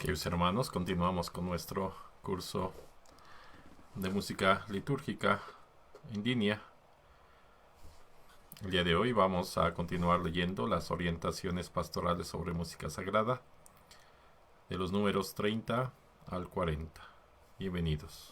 Queridos hermanos, continuamos con nuestro curso de música litúrgica en línea. El día de hoy vamos a continuar leyendo las orientaciones pastorales sobre música sagrada de los números 30 al 40. Bienvenidos.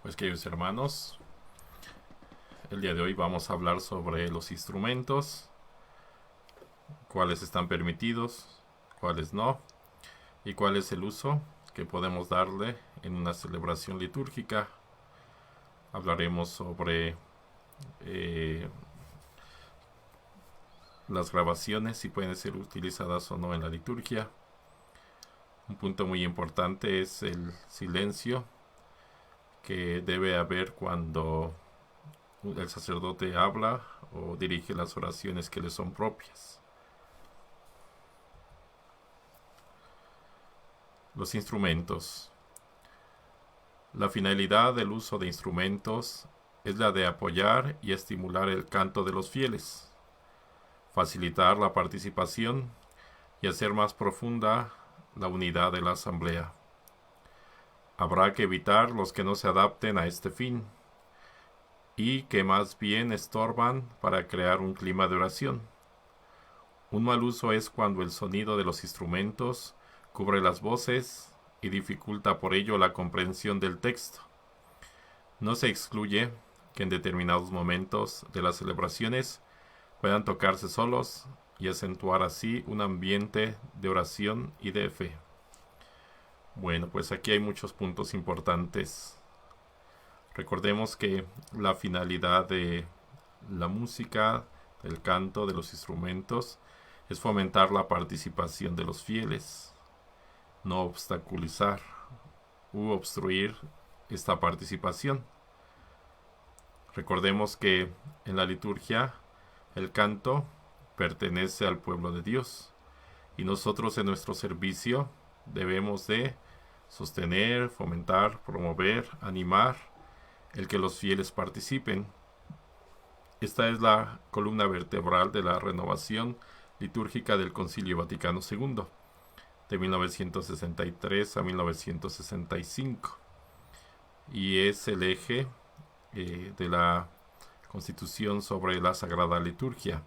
Pues queridos hermanos, el día de hoy vamos a hablar sobre los instrumentos, cuáles están permitidos, cuáles no, y cuál es el uso que podemos darle en una celebración litúrgica. Hablaremos sobre las grabaciones, si pueden ser utilizadas o no en la liturgia. Un punto muy importante es el silencio que debe haber cuando el sacerdote habla o dirige las oraciones que le son propias. Los instrumentos. La finalidad del uso de instrumentos es la de apoyar y estimular el canto de los fieles, facilitar la participación y hacer más profunda la unidad de la asamblea. Habrá que evitar los que no se adapten a este fin y que más bien estorban para crear un clima de oración. Un mal uso es cuando el sonido de los instrumentos cubre las voces y dificulta por ello la comprensión del texto. No se excluye que en determinados momentos de las celebraciones puedan tocarse solos y acentuar así un ambiente de oración y de fe. Bueno, pues aquí hay muchos puntos importantes. Recordemos que la finalidad de la música, del canto, de los instrumentos, es fomentar la participación de los fieles, no obstaculizar u obstruir esta participación. Recordemos que en la liturgia el canto pertenece al pueblo de Dios y nosotros en nuestro servicio debemos de sostener, fomentar, promover, animar el que los fieles participen. Esta es la columna vertebral de la renovación litúrgica del Concilio Vaticano II, de 1963 a 1965, y es el eje de la Constitución sobre la Sagrada Liturgia,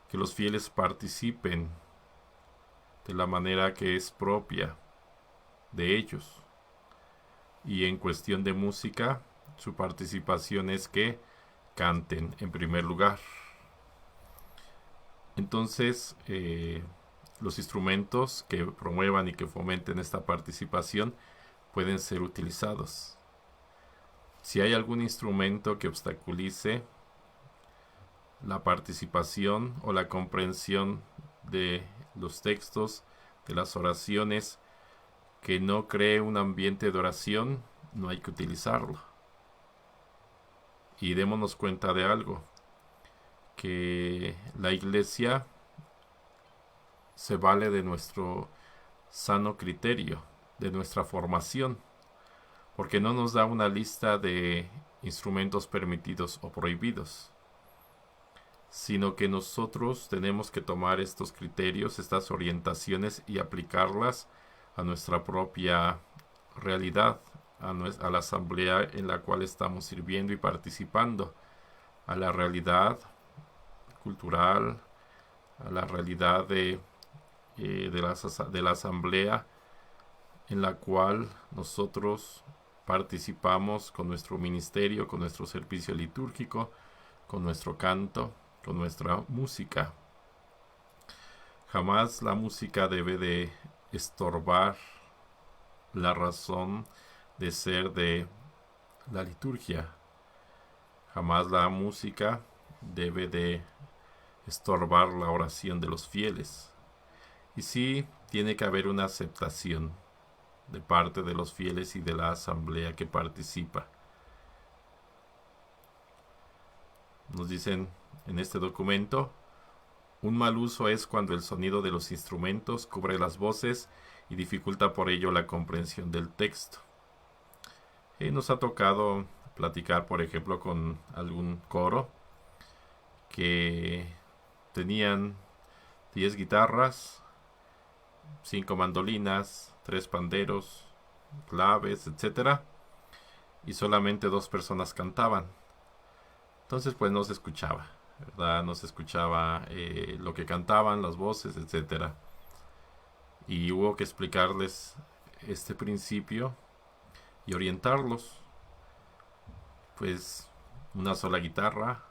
que los fieles participen de la manera que es propia de ellos. Y en cuestión de música, su participación es que canten en primer lugar. Entonces, los instrumentos que promuevan y que fomenten esta participación pueden ser utilizados. Si hay algún instrumento que obstaculice la participación o la comprensión de los textos, de las oraciones, que no cree un ambiente de oración, no hay que utilizarlo. Y démonos cuenta de algo, que la Iglesia se vale de nuestro sano criterio, de nuestra formación, porque no nos da una lista de instrumentos permitidos o prohibidos, sino que nosotros tenemos que tomar estos criterios, estas orientaciones y aplicarlas a nuestra propia realidad, a la asamblea en la cual estamos sirviendo y participando, a la realidad cultural, a la realidad de la asamblea en la cual nosotros participamos con nuestro ministerio, con nuestro servicio litúrgico, con nuestro canto, con nuestra música. Jamás la música debe de estorbar la razón de ser de la liturgia. Jamás la música debe de estorbar la oración de los fieles. Y sí, tiene que haber una aceptación de parte de los fieles y de la asamblea que participa. Nos dicen en este documento: un mal uso es cuando el sonido de los instrumentos cubre las voces y dificulta por ello la comprensión del texto. Nos ha tocado platicar, por ejemplo, con algún coro que tenían 10 guitarras, 5 mandolinas, 3 panderos, claves, etcétera, y solamente 2 personas cantaban. Entonces pues no se escuchaba, ¿verdad? No se escuchaba lo que cantaban, las voces, etcétera. Y hubo que explicarles este principio y orientarlos. Pues una sola guitarra,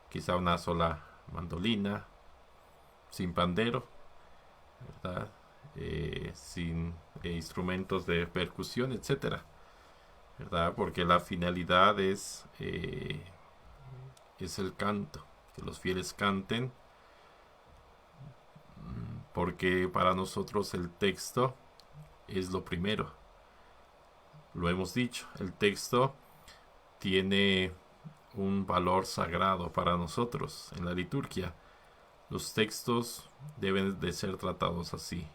quizá una sola mandolina, sin pandero, ¿verdad? Sin instrumentos de percusión, etcétera, ¿verdad? Porque la finalidad es el canto, que los fieles canten, porque para nosotros el texto es lo primero. Lo hemos dicho, el texto tiene un valor sagrado para nosotros en la liturgia. Los textos deben de ser tratados así,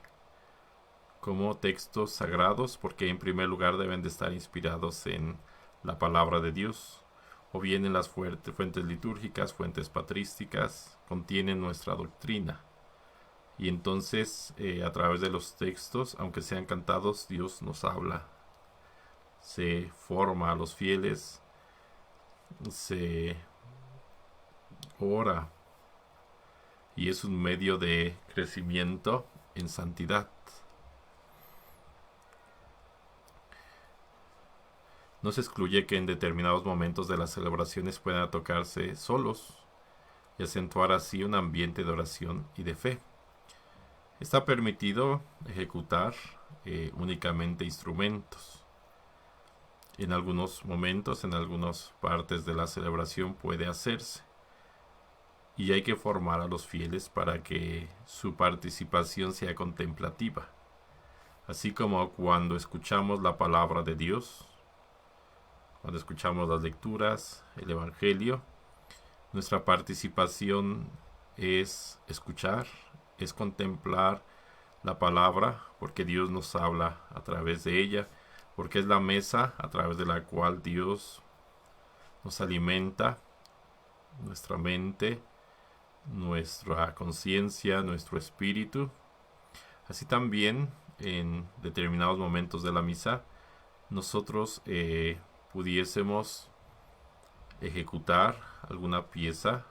como textos sagrados, porque en primer lugar deben de estar inspirados en la palabra de Dios, o bien en las fuentes litúrgicas, fuentes patrísticas, contienen nuestra doctrina. Y entonces, a través de los textos, aunque sean cantados, Dios nos habla, se forma a los fieles, se ora, y es un medio de crecimiento en santidad. No se excluye que en determinados momentos de las celebraciones puedan tocarse solos y acentuar así un ambiente de oración y de fe. Está permitido ejecutar únicamente instrumentos. En algunos momentos, en algunas partes de la celebración puede hacerse. Y hay que formar a los fieles para que su participación sea contemplativa. Así como cuando escuchamos la palabra de Dios, cuando escuchamos las lecturas, el Evangelio, nuestra participación es escuchar, es contemplar la palabra, porque Dios nos habla a través de ella, porque es la mesa a través de la cual Dios nos alimenta nuestra mente, nuestra conciencia, nuestro espíritu. Así también en determinados momentos de la misa nosotros pudiésemos ejecutar alguna pieza,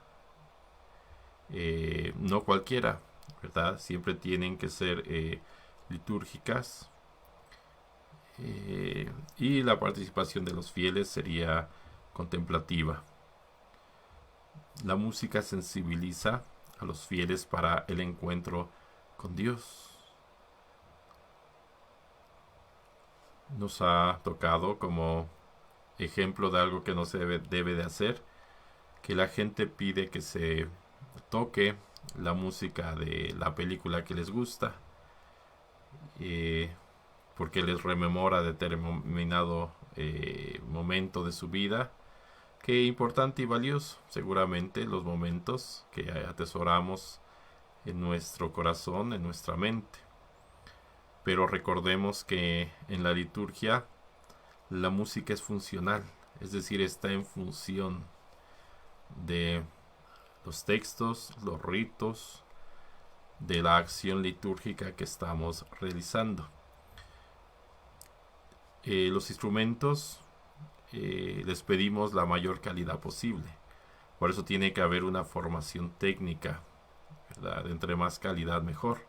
no cualquiera, ¿verdad? Siempre tienen que ser litúrgicas, y la participación de los fieles sería contemplativa. La música sensibiliza a los fieles para el encuentro con Dios. Nos ha tocado como ejemplo de algo que no se debe de hacer, que la gente pide que se toque la música de la película que les gusta, porque les rememora determinado momento de su vida, que importante y valioso, seguramente los momentos que atesoramos en nuestro corazón, en nuestra mente. Pero recordemos que en la liturgia la música es funcional, es decir, está en función de los textos, los ritos, de la acción litúrgica que estamos realizando. Los instrumentos les pedimos la mayor calidad posible. Por eso tiene que haber una formación técnica, ¿verdad? Entre más calidad mejor.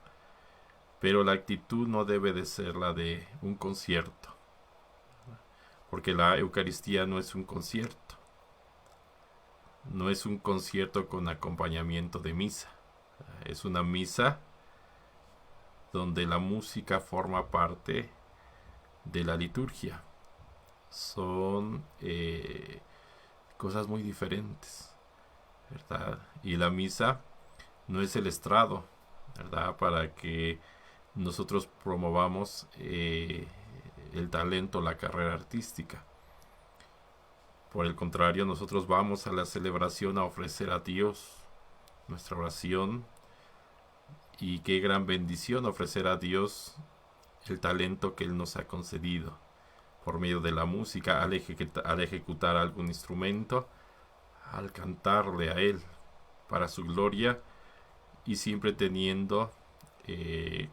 Pero la actitud no debe de ser la de un concierto, porque la Eucaristía no es un concierto. No es un concierto con acompañamiento de misa. Es una misa donde la música forma parte de la liturgia. Son cosas muy diferentes, ¿verdad? Y la misa no es el estrado, ¿verdad? Para que nosotros promovamos el talento, la carrera artística. Por el contrario, nosotros vamos a la celebración a ofrecer a Dios nuestra oración, y qué gran bendición ofrecer a Dios el talento que Él nos ha concedido por medio de la música, al ejecutar algún instrumento, al cantarle a Él para su gloria, y siempre teniendo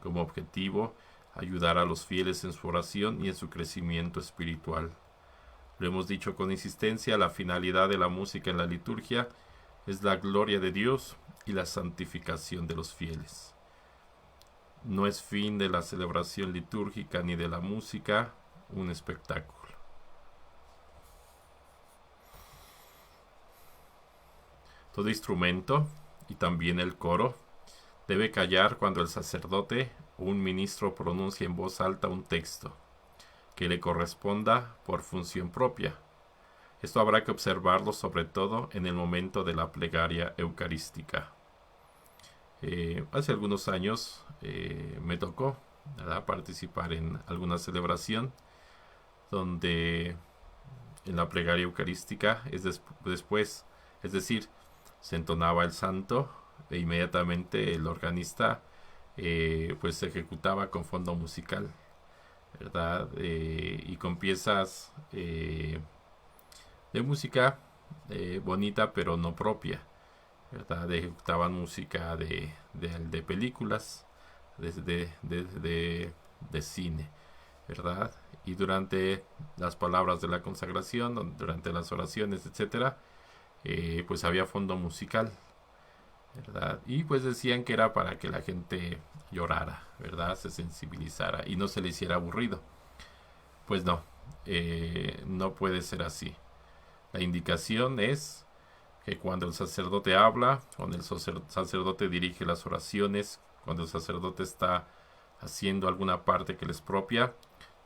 como objetivo ayudar a los fieles en su oración y en su crecimiento espiritual. Lo hemos dicho con insistencia, la finalidad de la música en la liturgia es la gloria de Dios y la santificación de los fieles. No es fin de la celebración litúrgica ni de la música un espectáculo. Todo instrumento, y también el coro, debe callar cuando el sacerdote o un ministro pronuncia en voz alta un texto que le corresponda por función propia. Esto habrá que observarlo sobre todo en el momento de la plegaria eucarística. Hace algunos años me tocó, ¿verdad?, participar en alguna celebración donde en la plegaria eucarística después, es decir, se entonaba el santo e inmediatamente el organista pues se ejecutaba con fondo musical, ¿verdad? Y con piezas de música bonita pero no propia, ¿verdad? Ejecutaban música de películas, de cine, ¿verdad? Y durante las palabras de la consagración, durante las oraciones, etcétera, pues había fondo musical, ¿verdad? Y pues decían que era para que la gente llorara, ¿verdad? Se sensibilizara y no se le hiciera aburrido. Pues no, no puede ser así. La indicación es que cuando el sacerdote habla, cuando el sacerdote dirige las oraciones, cuando el sacerdote está haciendo alguna parte que les propia,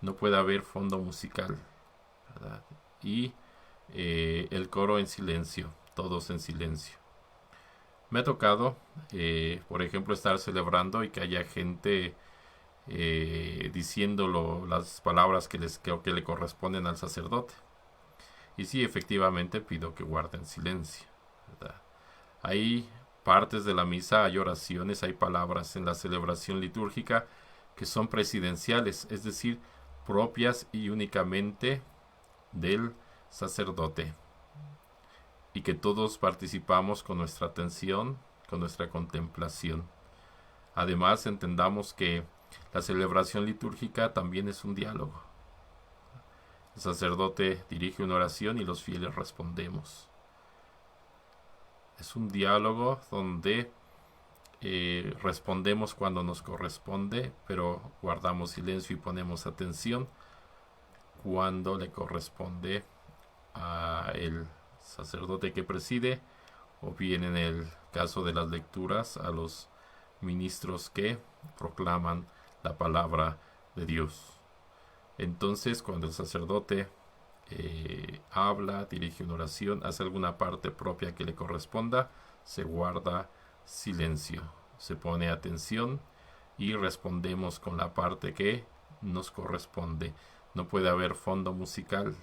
no puede haber fondo musical, ¿verdad? Y el coro en silencio, todos en silencio. Me ha tocado, por ejemplo, estar celebrando y que haya gente diciendo las palabras que le corresponden al sacerdote. Y sí, efectivamente pido que guarden silencio, ¿verdad? Hay partes de la misa, hay oraciones, hay palabras en la celebración litúrgica que son presidenciales, es decir, propias y únicamente del sacerdote, y que todos participamos con nuestra atención, con nuestra contemplación. Además, entendamos que la celebración litúrgica también es un diálogo. El sacerdote dirige una oración y los fieles respondemos. Es un diálogo donde respondemos cuando nos corresponde, pero guardamos silencio y ponemos atención cuando le corresponde a el sacerdote que preside, o bien en el caso de las lecturas a los ministros que proclaman la palabra de Dios. Entonces, cuando el sacerdote habla, dirige una oración, hace alguna parte propia que le corresponda, se guarda silencio, se pone atención y respondemos con la parte que nos corresponde. No puede haber fondo musical.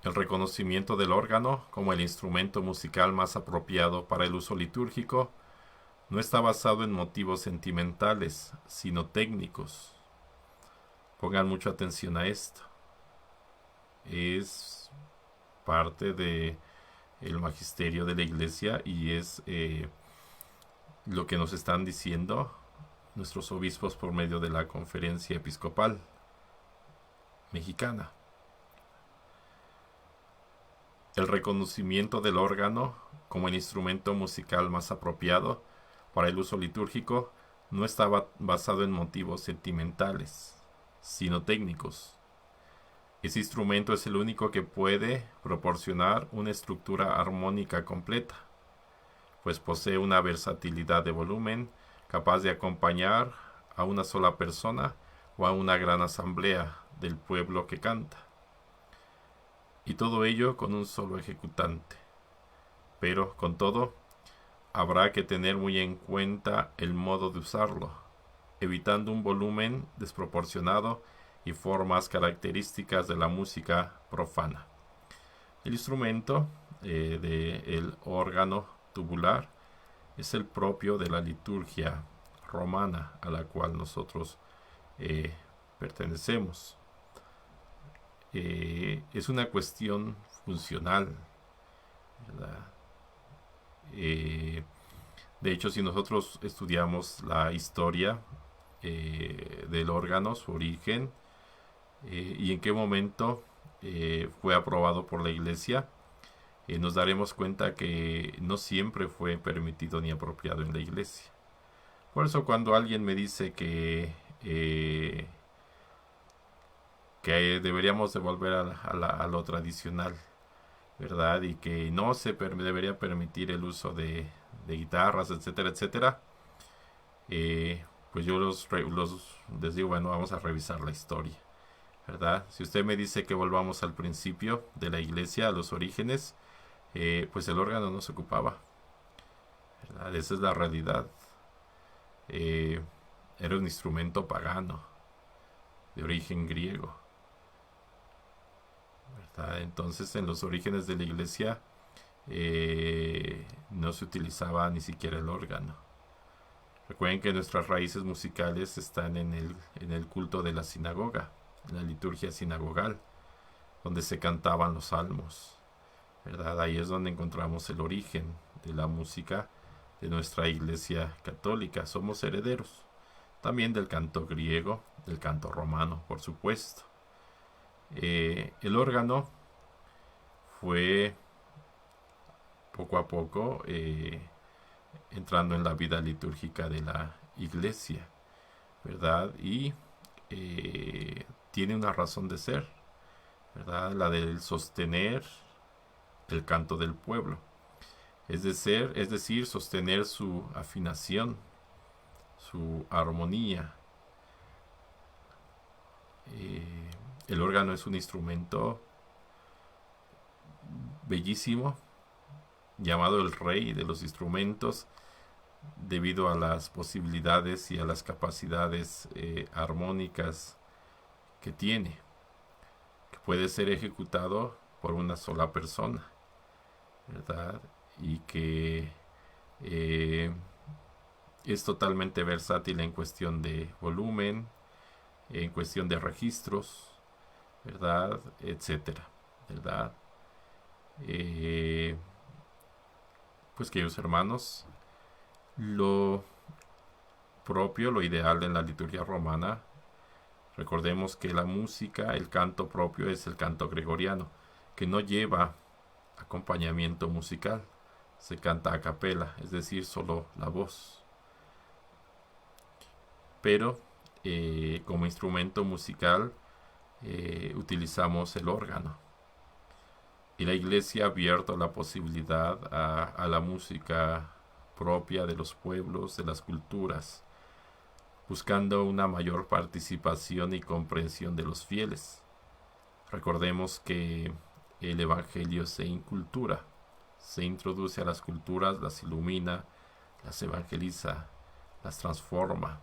El reconocimiento del órgano como el instrumento musical más apropiado para el uso litúrgico no está basado en motivos sentimentales, sino técnicos. Pongan mucha atención a esto. Es parte de el magisterio de la Iglesia y es lo que nos están diciendo nuestros obispos por medio de la Conferencia Episcopal Mexicana. El reconocimiento del órgano como el instrumento musical más apropiado para el uso litúrgico no estaba basado en motivos sentimentales, sino técnicos. Ese instrumento es el único que puede proporcionar una estructura armónica completa, pues posee una versatilidad de volumen capaz de acompañar a una sola persona o a una gran asamblea del pueblo que canta. Y todo ello con un solo ejecutante. Pero, con todo, habrá que tener muy en cuenta el modo de usarlo, evitando un volumen desproporcionado y formas características de la música profana. El instrumento del órgano tubular es el propio de la liturgia romana a la cual nosotros pertenecemos. Es una cuestión funcional, ¿verdad? De hecho, si nosotros estudiamos la historia del órgano, su origen y en qué momento fue aprobado por la Iglesia, nos daremos cuenta que no siempre fue permitido ni apropiado en la Iglesia. Por eso cuando alguien me dice que deberíamos de volver a lo tradicional, ¿verdad? Y que no se debería permitir el uso de guitarras, etcétera, etcétera. Pues yo les digo, bueno, vamos a revisar la historia, ¿verdad? Si usted me dice que volvamos al principio de la iglesia, a los orígenes, pues el órgano no se ocupaba, ¿verdad? Esa es la realidad. Era un instrumento pagano, de origen griego, ¿verdad? Entonces, en los orígenes de la iglesia no se utilizaba ni siquiera el órgano. Recuerden que nuestras raíces musicales están en el culto de la sinagoga, en la liturgia sinagogal, donde se cantaban los salmos, ¿verdad? Ahí es donde encontramos el origen de la música de nuestra iglesia católica. Somos herederos también del canto griego, del canto romano, por supuesto. El órgano fue poco a poco entrando en la vida litúrgica de la iglesia, ¿verdad? Y tiene una razón de ser, ¿verdad? La del sostener el canto del pueblo. Es decir, sostener su afinación, su armonía. El órgano es un instrumento bellísimo, llamado el rey de los instrumentos, debido a las posibilidades y a las capacidades armónicas que tiene, que puede ser ejecutado por una sola persona, ¿verdad? Y que es totalmente versátil en cuestión de volumen, en cuestión de registros, ¿verdad? Etcétera, ¿verdad? Pues queridos hermanos, lo propio, lo ideal en la liturgia romana, recordemos que la música, el canto propio es el canto gregoriano, que no lleva acompañamiento musical, se canta a capela, es decir, solo la voz. Pero como instrumento musical utilizamos el órgano. Y la iglesia ha abierto la posibilidad a la música propia de los pueblos, de las culturas, buscando una mayor participación y comprensión de los fieles. Recordemos que el Evangelio se incultura, se introduce a las culturas, las ilumina, las evangeliza, las transforma,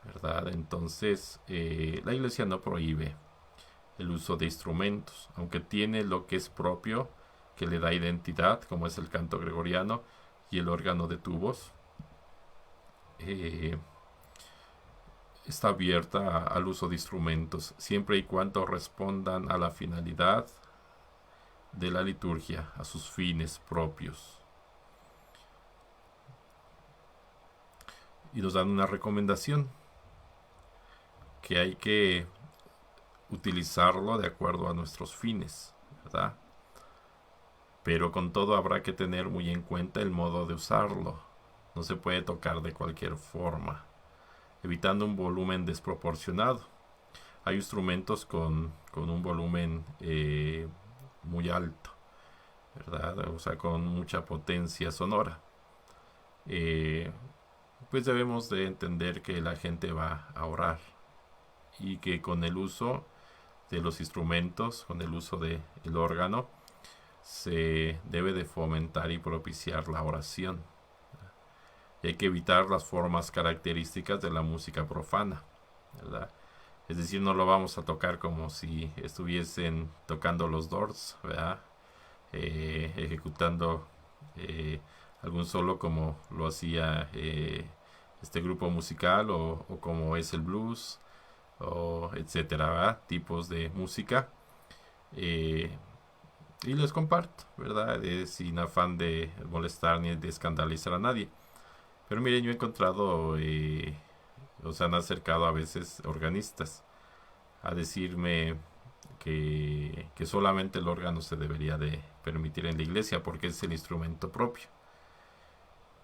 ¿verdad? Entonces, la iglesia no prohíbe el uso de instrumentos, aunque tiene lo que es propio, que le da identidad, como es el canto gregoriano y el órgano de tubos. Está abierta al uso de instrumentos, siempre y cuando respondan a la finalidad de la liturgia, a sus fines propios. Y nos dan una recomendación, que hay que utilizarlo de acuerdo a nuestros fines, ¿verdad? Pero con todo habrá que tener muy en cuenta el modo de usarlo. No se puede tocar de cualquier forma, evitando un volumen desproporcionado. Hay instrumentos con un volumen muy alto, ¿verdad? O sea, con mucha potencia sonora. Eh, pues debemos de entender que la gente va a orar y que con el uso de los instrumentos, con el uso del órgano, se debe de fomentar y propiciar la oración. Y hay que evitar las formas características de la música profana, ¿verdad? Es decir, no lo vamos a tocar como si estuviesen tocando los Doors, ¿verdad? Ejecutando eh, algún solo como lo hacía este grupo musical o como es el blues o etcétera, ¿verdad? Tipos de música. Eh, y les comparto, ¿verdad? Sin afán de molestar ni de escandalizar a nadie. Pero miren, yo he encontrado, o se han acercado a veces organistas a decirme que solamente el órgano se debería de permitir en la iglesia porque es el instrumento propio.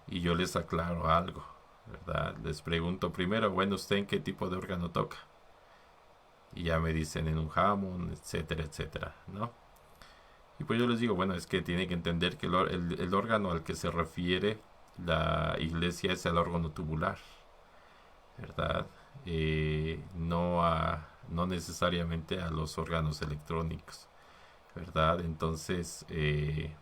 Y yo les aclaro algo, ¿verdad? Les pregunto primero, bueno, ¿usted en qué tipo de órgano toca? Y ya me dicen en un Hammond, etcétera, etcétera, ¿no? Y pues yo les digo, bueno, es que tiene que entender que el órgano al que se refiere la iglesia es el órgano tubular, ¿verdad? No necesariamente a los órganos electrónicos, ¿verdad? Entonces, en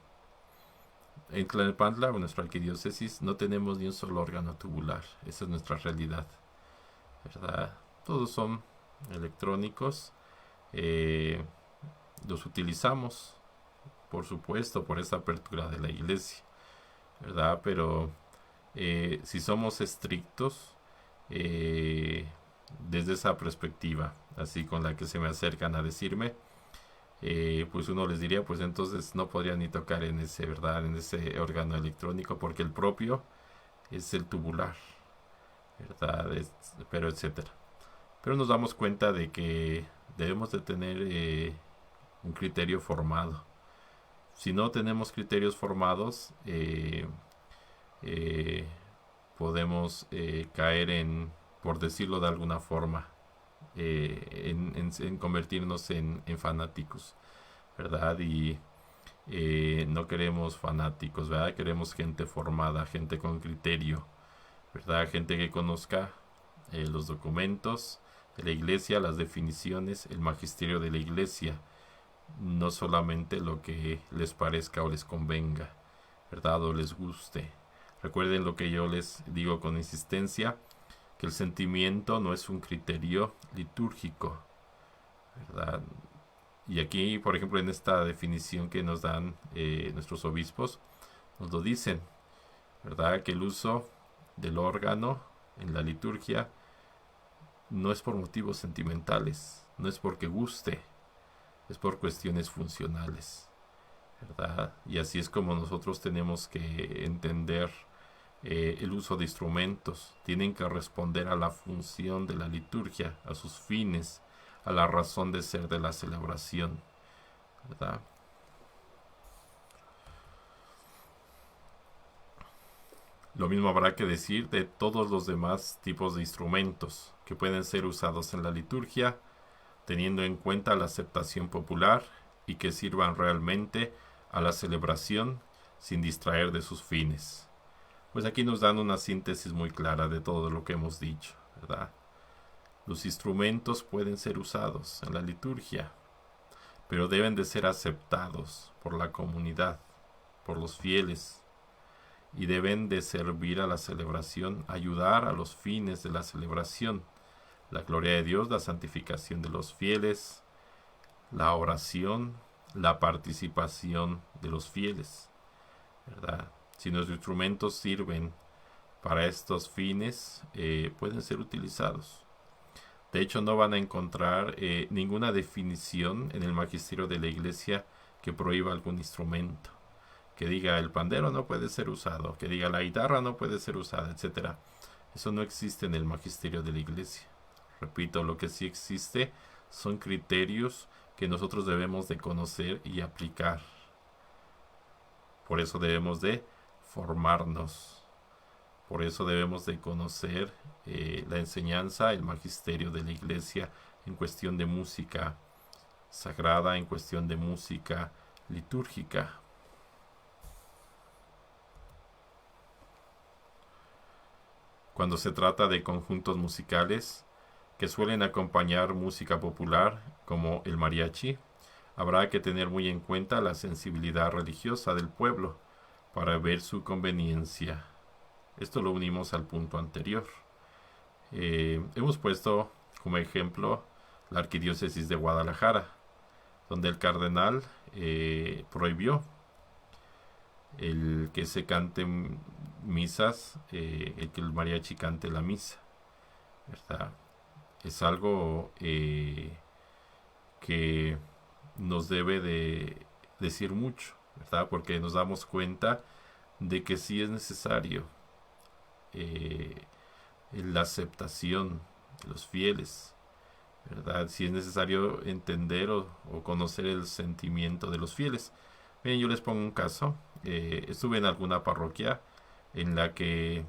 Tlalnepantla, o nuestra arquidiócesis, no tenemos ni un solo órgano tubular. Esa es nuestra realidad, ¿verdad? Todos son electrónicos. eh, los utilizamos, por supuesto, por esa apertura de la iglesia, ¿verdad? Pero si somos estrictos, eh, desde esa perspectiva, así con la que se me acercan a decirme, pues uno les diría, pues entonces no podría ni tocar en ese, ¿verdad? En ese órgano electrónico, porque el propio es el tubular, ¿verdad? Pero etcétera. Pero nos damos cuenta de que debemos de tener un criterio formado. Si no tenemos criterios formados, eh, podemos caer en, por decirlo de alguna forma, en convertirnos en fanáticos, ¿verdad? Y no queremos fanáticos, ¿verdad? Queremos gente formada, gente con criterio, ¿verdad? Gente que conozca los documentos de la iglesia, las definiciones, el magisterio de la iglesia, no solamente lo que les parezca o les convenga, ¿verdad? O les guste. Recuerden lo que yo les digo con insistencia, que el sentimiento no es un criterio litúrgico, ¿verdad? Y aquí, por ejemplo, en esta definición que nos dan nuestros obispos, nos lo dicen, ¿verdad? Que el uso del órgano en la liturgia no es por motivos sentimentales, no es porque guste, es por cuestiones funcionales, ¿verdad? Y así es como nosotros tenemos que entender el uso de instrumentos. Tienen que responder a la función de la liturgia, a sus fines, a la razón de ser de la celebración, ¿verdad? Lo mismo habrá que decir de todos los demás tipos de instrumentos que pueden ser usados en la liturgia, teniendo en cuenta la aceptación popular y que sirvan realmente a la celebración sin distraer de sus fines. Pues aquí nos dan una síntesis muy clara de todo lo que hemos dicho, ¿verdad? Los instrumentos pueden ser usados en la liturgia, pero deben de ser aceptados por la comunidad, por los fieles, y deben de servir a la celebración, ayudar a los fines de la celebración, la gloria de Dios, la santificación de los fieles, la oración, la participación de los fieles, ¿verdad? Si nuestros instrumentos sirven para estos fines, pueden ser utilizados. De hecho, no van a encontrar ninguna definición en el magisterio de la iglesia que prohíba algún instrumento. Que diga el pandero no puede ser usado, que diga la guitarra no puede ser usada, etcétera. Eso no existe en el magisterio de la iglesia. Repito, lo que sí existe son criterios que nosotros debemos de conocer y aplicar. Por eso debemos de formarnos. Por eso debemos de conocer la enseñanza, el magisterio de la iglesia en cuestión de música sagrada, en cuestión de música litúrgica. Cuando se trata de conjuntos musicales que suelen acompañar música popular como el mariachi, habrá que tener muy en cuenta la sensibilidad religiosa del pueblo para ver su conveniencia. Esto lo unimos al punto anterior. Hemos puesto como ejemplo la Arquidiócesis de Guadalajara, donde el cardenal prohibió el que se canten misas, el que el mariachi cante la misa, ¿verdad? Es algo que nos debe de decir mucho, ¿verdad? Porque nos damos cuenta de que sí es necesario eh, la aceptación de los fieles, ¿verdad? Si es necesario entender o conocer el sentimiento de los fieles. Miren, yo les pongo un caso. Estuve en alguna parroquia en la que,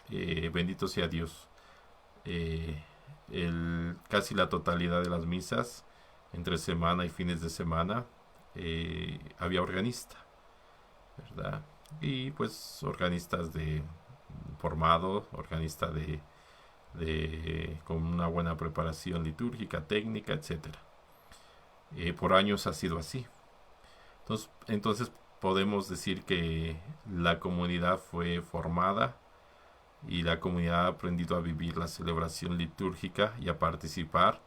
bendito sea Dios, eh, casi la totalidad de las misas, entre semana y fines de semana, había organista, ¿verdad? Y pues organistas de formado, organista con una buena preparación litúrgica, técnica, etcétera. Por años ha sido así. Entonces podemos decir que la comunidad fue formada y la comunidad ha aprendido a vivir la celebración litúrgica y a participar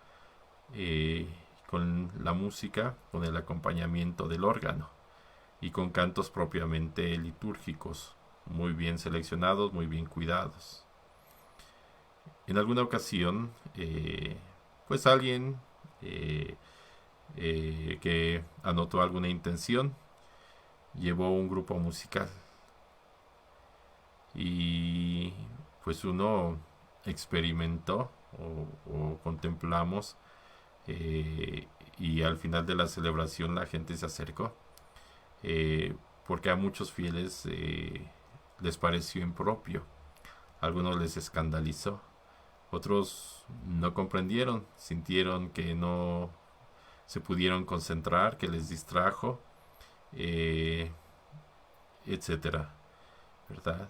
con la música, con el acompañamiento del órgano y con cantos propiamente litúrgicos, muy bien seleccionados, muy bien cuidados. En alguna ocasión, pues alguien que anotó alguna intención llevó un grupo musical y pues uno experimentó o contemplamos, y al final de la celebración la gente se acercó, porque a muchos fieles les pareció impropio, a algunos les escandalizó, otros no comprendieron, sintieron que no se pudieron concentrar, que les distrajo, etcétera, ¿verdad?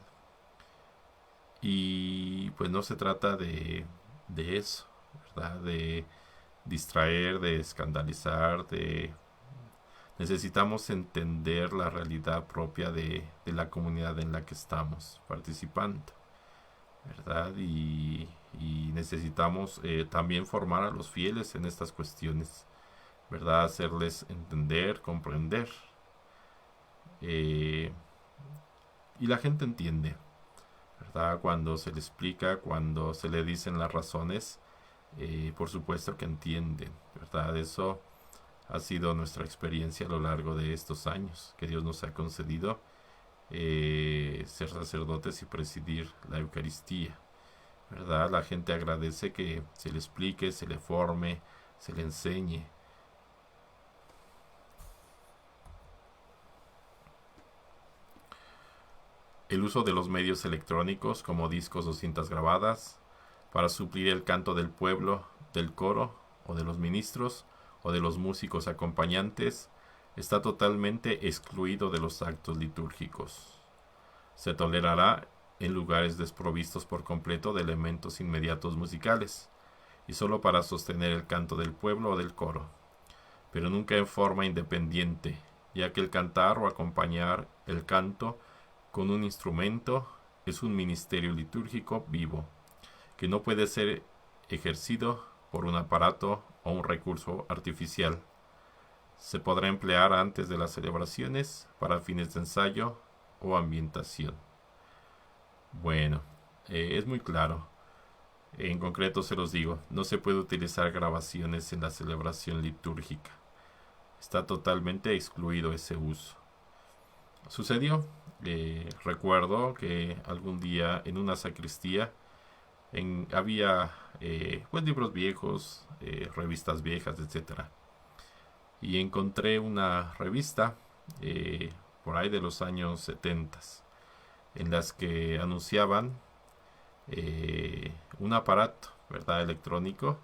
Y pues no se trata de eso, ¿verdad? De distraer, de escandalizar, necesitamos entender la realidad propia de la comunidad en la que estamos participando, ¿verdad? Y necesitamos también formar a los fieles en estas cuestiones, ¿verdad? Hacerles entender, comprender. Y la gente entiende, ¿verdad? Cuando se le explica, cuando se le dicen las razones, por supuesto que entienden, ¿verdad? Eso ha sido nuestra experiencia a lo largo de estos años que Dios nos ha concedido, ser sacerdotes y presidir la Eucaristía, ¿verdad? La gente agradece que se le explique, se le forme, se le enseñe. El uso de los medios electrónicos como discos o cintas grabadas para suplir el canto del pueblo, del coro o de los ministros o de los músicos acompañantes está totalmente excluido de los actos litúrgicos. Se tolerará en lugares desprovistos por completo de elementos inmediatos musicales y solo para sostener el canto del pueblo o del coro, pero nunca en forma independiente, ya que el cantar o acompañar el canto con un instrumento es un ministerio litúrgico vivo, que no puede ser ejercido por un aparato o un recurso artificial. Se podrá emplear antes de las celebraciones para fines de ensayo o ambientación. Bueno, es muy claro. En concreto se los digo, no se puede utilizar grabaciones en la celebración litúrgica. Está totalmente excluido ese uso. Sucedió, recuerdo que algún día en una sacristía había pues libros viejos, revistas viejas, etcétera. Y encontré una revista por ahí de los años 70 en las que anunciaban un aparato, ¿verdad? Electrónico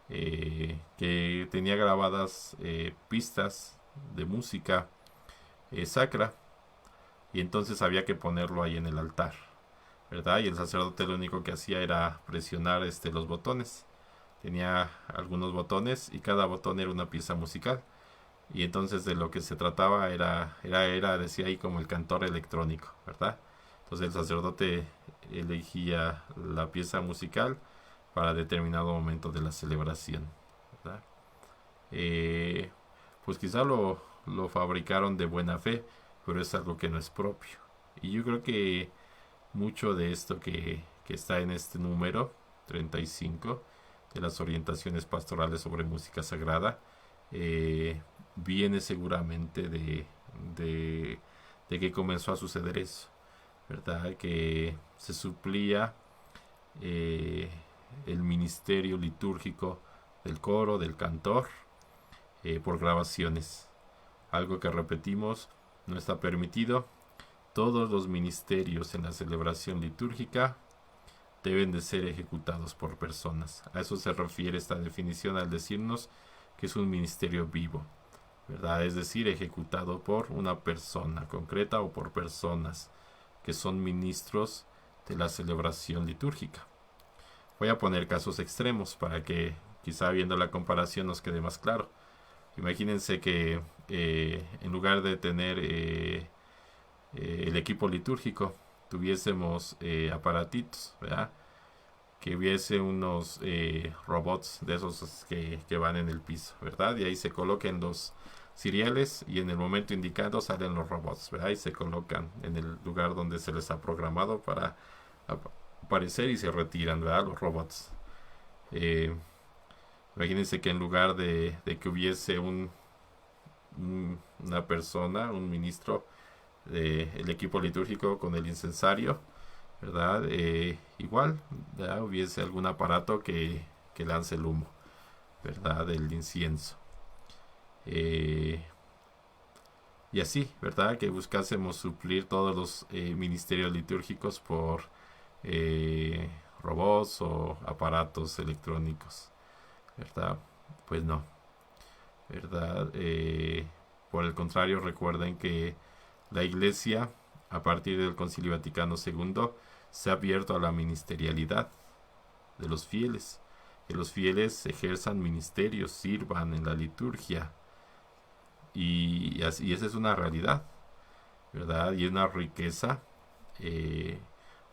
que tenía grabadas pistas de música sacra, y entonces había que ponerlo ahí en el altar, ¿verdad? Y el sacerdote lo único que hacía era presionar los botones. Tenía algunos botones y cada botón era una pieza musical. Y entonces de lo que se trataba era decía ahí como el cantor electrónico, ¿verdad? Entonces el sacerdote elegía la pieza musical para determinado momento de la celebración, ¿verdad? Eh, pues quizá lo fabricaron de buena fe, pero es algo que no es propio. Y yo creo que mucho de esto que está en este número 35 de las orientaciones pastorales sobre música sagrada eh, viene seguramente de, de que comenzó a suceder eso, ¿verdad? Que se suplía eh, el ministerio litúrgico del coro, del cantor, por grabaciones. Algo que repetimos, no está permitido. Todos los ministerios en la celebración litúrgica deben de ser ejecutados por personas. A eso se refiere esta definición al decirnos que es un ministerio vivo, ¿verdad? Es decir, ejecutado por una persona concreta o por personas que son ministros de la celebración litúrgica. Voy a poner casos extremos para que quizá viendo la comparación nos quede más claro. Imagínense que en lugar de tener el equipo litúrgico tuviésemos aparatitos, ¿verdad? Que hubiese unos robots de esos que van en el piso, ¿verdad? Y ahí se coloquen los ciriales y en el momento indicado salen los robots, ¿verdad? Y se colocan en el lugar donde se les ha programado para aparecer y se retiran, ¿verdad? Los robots. Eh, Imagínense que en lugar de que hubiese una persona, un ministro del equipo litúrgico con el incensario, ¿verdad? Igual, ¿verdad? Hubiese algún aparato que lance el humo, ¿verdad? Del incienso. Eh, y así, ¿verdad? Que buscásemos suplir todos los ministerios litúrgicos por robots o aparatos electrónicos, ¿verdad? Pues no, ¿verdad? Por el contrario, recuerden que la Iglesia, a partir del Concilio Vaticano II, se ha abierto a la ministerialidad de los fieles, que los fieles ejerzan ministerios, sirvan en la liturgia, y esa es una realidad, ¿verdad? Y una riqueza, eh,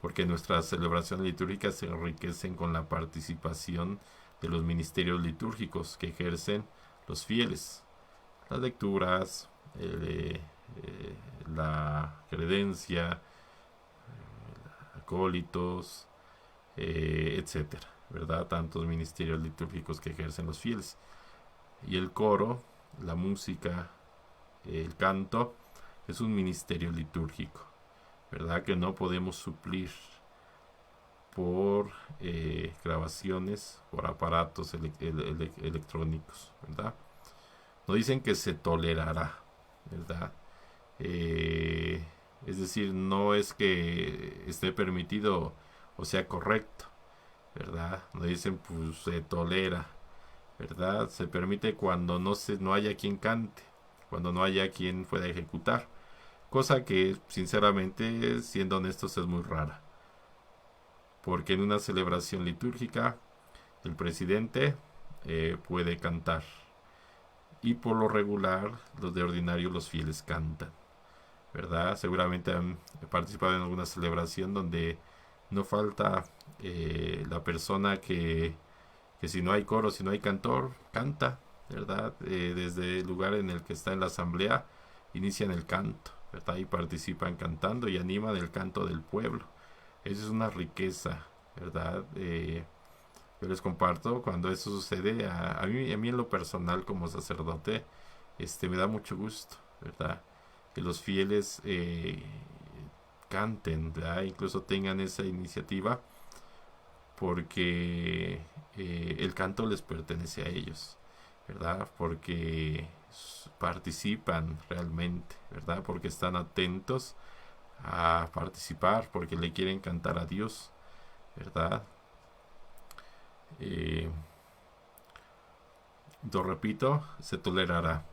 porque nuestras celebraciones litúrgicas se enriquecen con la participación de los ministerios litúrgicos que ejercen los fieles, las lecturas, la credencia, acólitos, etcétera, ¿verdad? Tantos ministerios litúrgicos que ejercen los fieles. Y el coro, la música, el canto, es un ministerio litúrgico, ¿verdad? Que no podemos suplir por grabaciones, por aparatos electrónicos, ¿verdad? No dicen que se tolerará, ¿verdad? Eh, es decir, no es que esté permitido o sea correcto, ¿verdad? No dicen pues se tolera, ¿verdad? Se permite cuando no haya quien cante, cuando no haya quien pueda ejecutar, cosa que sinceramente, siendo honestos, es muy rara, porque en una celebración litúrgica el presidente puede cantar y por lo regular los de ordinario los fieles cantan, ¿verdad? Seguramente han participado en alguna celebración donde no falta la persona que si no hay coro, si no hay cantor, canta, ¿verdad? Desde el lugar en el que está en la asamblea, inician el canto, ¿verdad? Y participan cantando y animan el canto del pueblo. Eso es una riqueza, ¿verdad? Yo les comparto cuando eso sucede, a mí en lo personal como sacerdote, me da mucho gusto, ¿verdad? Que los fieles canten, ¿verdad? Incluso tengan esa iniciativa porque el canto les pertenece a ellos, ¿verdad? Porque participan realmente, ¿verdad? Porque están atentos a participar, porque le quieren cantar a Dios, ¿verdad? Eh, Lo repito, se tolerará.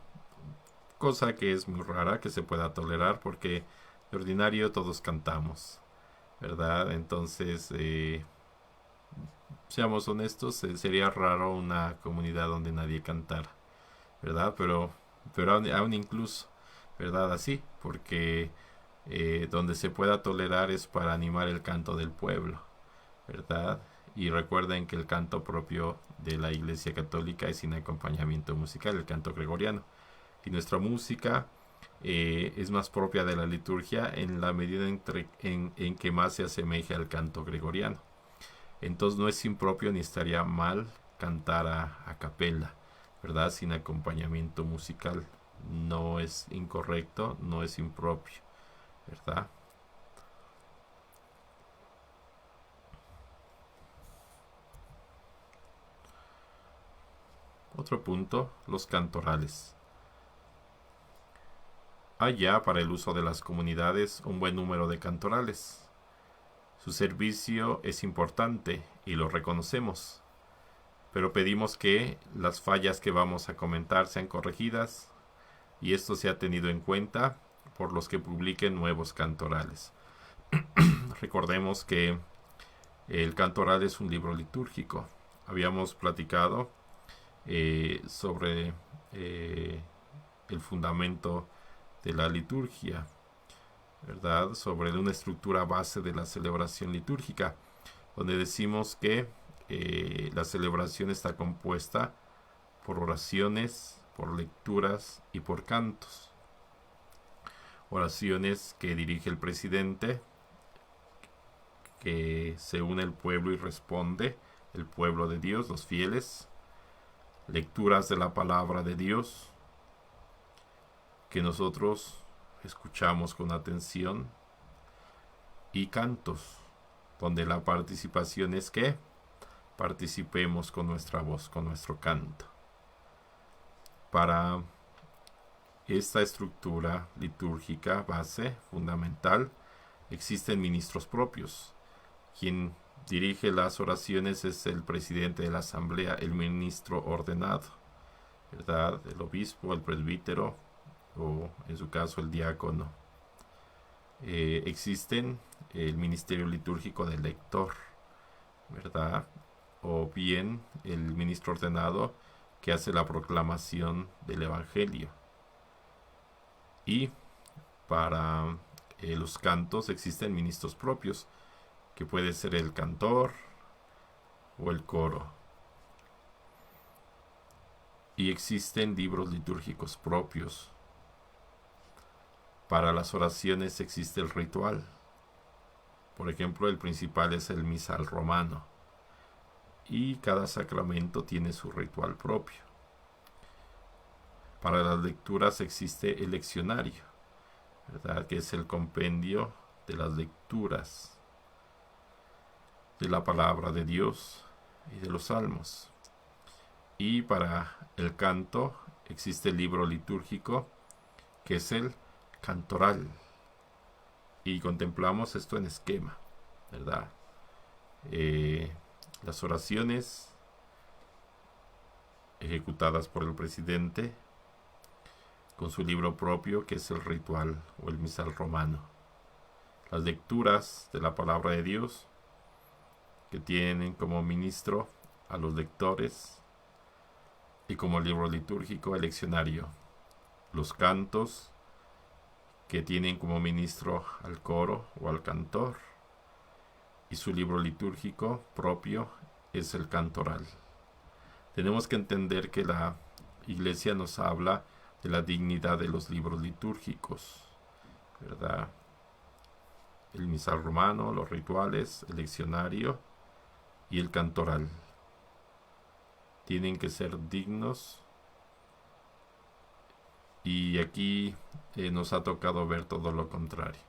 Cosa que es muy rara que se pueda tolerar porque de ordinario todos cantamos, ¿verdad? Entonces, seamos honestos, sería raro una comunidad donde nadie cantara, ¿verdad? Pero aún incluso, ¿verdad? Así, porque donde se pueda tolerar es para animar el canto del pueblo, ¿verdad? Y recuerden que el canto propio de la Iglesia Católica es sin acompañamiento musical, el canto gregoriano. Y nuestra música es más propia de la liturgia en la medida en que más se asemeja al canto gregoriano. Entonces no es impropio ni estaría mal cantar a capella, ¿verdad? Sin acompañamiento musical. No es incorrecto, no es impropio, ¿verdad? Otro punto, los cantorales. Hay ya para el uso de las comunidades un buen número de cantorales. Su servicio es importante y lo reconocemos, pero pedimos que las fallas que vamos a comentar sean corregidas y esto sea tenido en cuenta por los que publiquen nuevos cantorales. Recordemos que el cantoral es un libro litúrgico. Habíamos platicado sobre el fundamento de la liturgia, ¿verdad? Sobre una estructura base de la celebración litúrgica, donde decimos que la celebración está compuesta por oraciones, por lecturas y por cantos. Oraciones que dirige el presidente, que se une el pueblo y responde el pueblo de Dios, los fieles. Lecturas de la palabra de Dios, que nosotros escuchamos con atención, y cantos, donde la participación es que participemos con nuestra voz, con nuestro canto. Para esta estructura litúrgica base, fundamental, existen ministros propios. Quien dirige las oraciones es el presidente de la asamblea, el ministro ordenado, ¿verdad? El obispo, el presbítero, o en su caso el diácono. Existen el ministerio litúrgico del lector, ¿verdad? O bien el ministro ordenado que hace la proclamación del evangelio. Y para los cantos existen ministros propios, que puede ser el cantor o el coro. Y existen libros litúrgicos propios. Para las oraciones existe el ritual. Por ejemplo, el principal es el misal romano. Y cada sacramento tiene su ritual propio. Para las lecturas existe el leccionario, ¿verdad? Que es el compendio de las lecturas de la palabra de Dios y de los salmos. Y para el canto existe el libro litúrgico, que es el cantoral. Y contemplamos esto en esquema, ¿verdad? Las oraciones ejecutadas por el presidente con su libro propio, que es el ritual o el misal romano. Las lecturas de la palabra de Dios, que tienen como ministro a los lectores, y como libro litúrgico el leccionario. Los cantos, que tienen como ministro al coro o al cantor, y su libro litúrgico propio es el cantoral. Tenemos que entender que la Iglesia nos habla de la dignidad de los libros litúrgicos, ¿verdad? El misal romano, los rituales, el leccionario y el cantoral. Tienen que ser dignos, y aquí nos ha tocado ver todo lo contrario,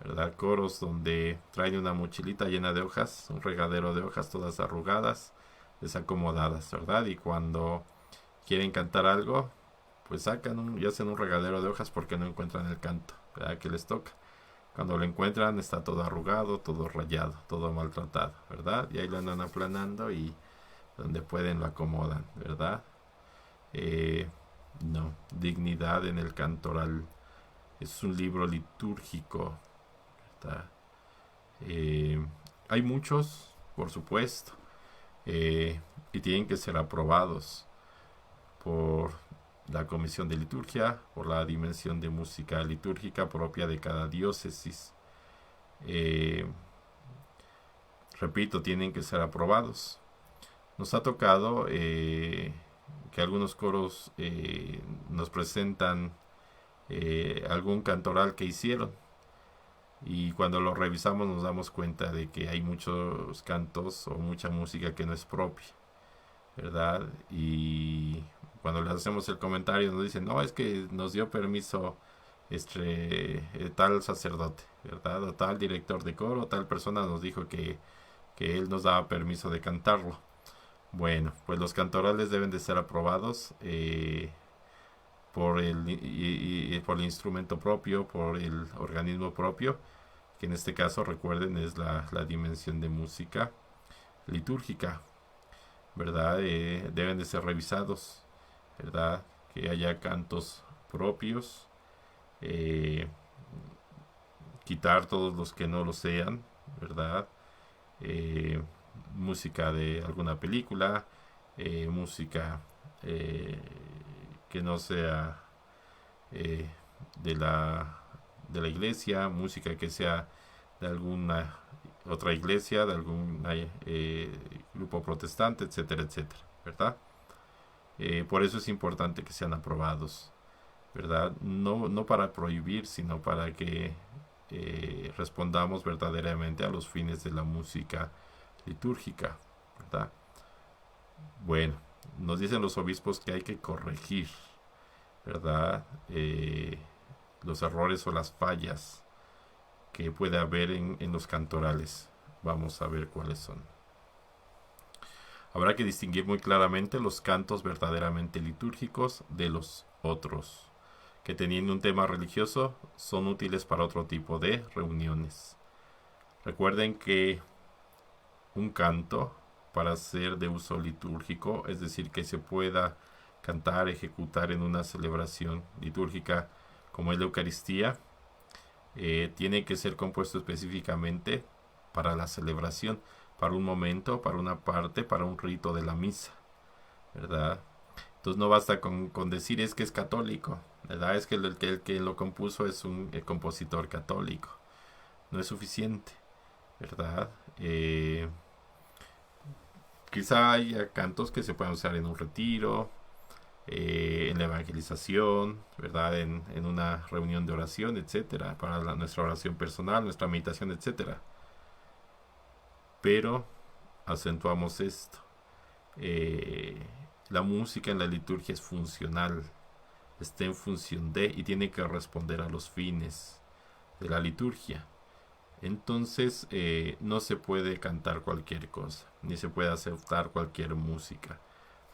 ¿verdad? Coros donde traen una mochilita llena de hojas, un regadero de hojas todas arrugadas, desacomodadas, ¿verdad? Y cuando quieren cantar algo, pues sacan y hacen un regadero de hojas porque no encuentran el canto, ¿verdad? Que les toca. Cuando lo encuentran está todo arrugado, todo rayado, todo maltratado, ¿verdad? Y ahí lo andan aplanando y donde pueden lo acomodan, ¿verdad? Eh, no, Dignidad en el Cantoral. Es un libro litúrgico. ¿Verdad? Eh, Hay muchos, por supuesto, eh, y tienen que ser aprobados por la Comisión de Liturgia, por la Dimensión de Música Litúrgica propia de cada diócesis. Eh, Repito, tienen que ser aprobados. Nos ha tocado que algunos coros nos presentan algún cantoral que hicieron, y cuando lo revisamos nos damos cuenta de que hay muchos cantos o mucha música que no es propia, ¿verdad? Y cuando le hacemos el comentario nos dicen, no, es que nos dio permiso tal sacerdote, ¿verdad? O tal director de coro, tal persona nos dijo que él nos daba permiso de cantarlo. Bueno, pues los cantorales deben de ser aprobados por el instrumento propio, por el organismo propio, que en este caso, recuerden, es la Dimensión de Música Litúrgica, ¿verdad? Deben de ser revisados, ¿verdad? Que haya cantos propios, eh, quitar todos los que no lo sean, ¿verdad? Eh, Música de alguna película, música eh, que no sea eh, de la iglesia, música que sea de alguna otra iglesia, de algún grupo protestante, etcétera, etcétera, ¿verdad? Por eso es importante que sean aprobados, ¿verdad? No para prohibir, sino para que respondamos verdaderamente a los fines de la música litúrgica, ¿verdad? Bueno, nos dicen los obispos que hay que corregir, ¿verdad? Los errores o las fallas que puede haber en los cantorales. Vamos a ver cuáles son. Habrá que distinguir muy claramente los cantos verdaderamente litúrgicos de los otros, que teniendo un tema religioso son útiles para otro tipo de reuniones. Recuerden que un canto, para ser de uso litúrgico, es decir, que se pueda cantar, ejecutar en una celebración litúrgica como es la Eucaristía, tiene que ser compuesto específicamente para la celebración, para un momento, para una parte, para un rito de la misa, ¿verdad? Entonces no basta con decir es que es católico, ¿verdad? Es que el que lo compuso es un compositor católico. No es suficiente, ¿verdad? Quizá haya cantos que se puedan usar en un retiro, en la evangelización, ¿verdad? En una reunión de oración, etcétera, para nuestra oración personal, nuestra meditación, etcétera. Pero acentuamos esto. Eh, la música en la liturgia es funcional, está en función de y tiene que responder a los fines de la liturgia. Entonces no se puede cantar cualquier cosa, ni se puede aceptar cualquier música,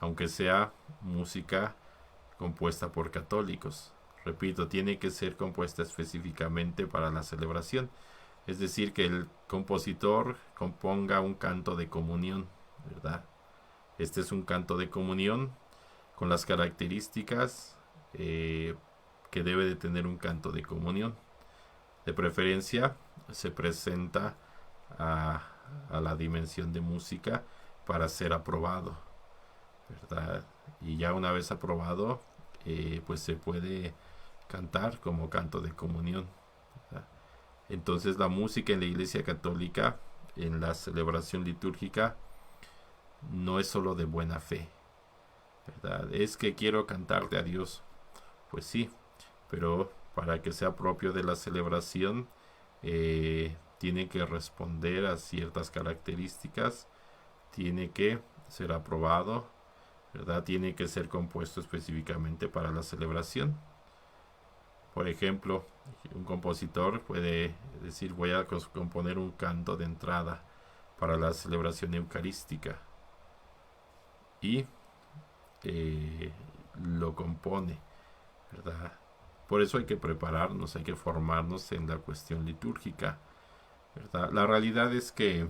aunque sea música compuesta por católicos. Repito, tiene que ser compuesta específicamente para la celebración. Es decir, que el compositor componga un canto de comunión, ¿verdad? Este es un canto de comunión con las características que debe de tener un canto de comunión. De preferencia, se presenta a la dimensión de música para ser aprobado, ¿verdad? Y ya una vez aprobado, pues se puede cantar como canto de comunión, ¿verdad? Entonces la música en la Iglesia Católica, en la celebración litúrgica, no es solo de buena fe, ¿verdad? Es que quiero cantarte a Dios, pues sí, pero para que sea propio de la celebración, tiene que responder a ciertas características, tiene que ser aprobado, ¿verdad? Tiene que ser compuesto específicamente para la celebración. Por ejemplo, un compositor puede decir voy a componer un canto de entrada para la celebración eucarística y lo compone, ¿verdad? Por eso hay que prepararnos, hay que formarnos en la cuestión litúrgica, ¿verdad? La realidad es que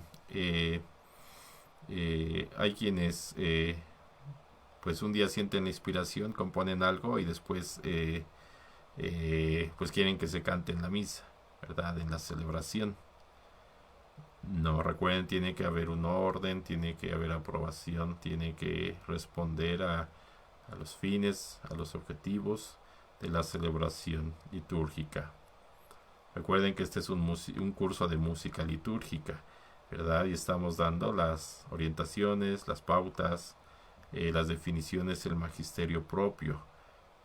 hay quienes pues un día sienten la inspiración, componen algo y después pues quieren que se cante en la misa, ¿verdad? En la celebración. No, recuerden, tiene que haber un orden, tiene que haber aprobación, tiene que responder a los fines, a los objetivos de la celebración litúrgica. Recuerden que este es un curso de música litúrgica, ¿verdad? Y estamos dando las orientaciones, las pautas, las definiciones, el magisterio propio,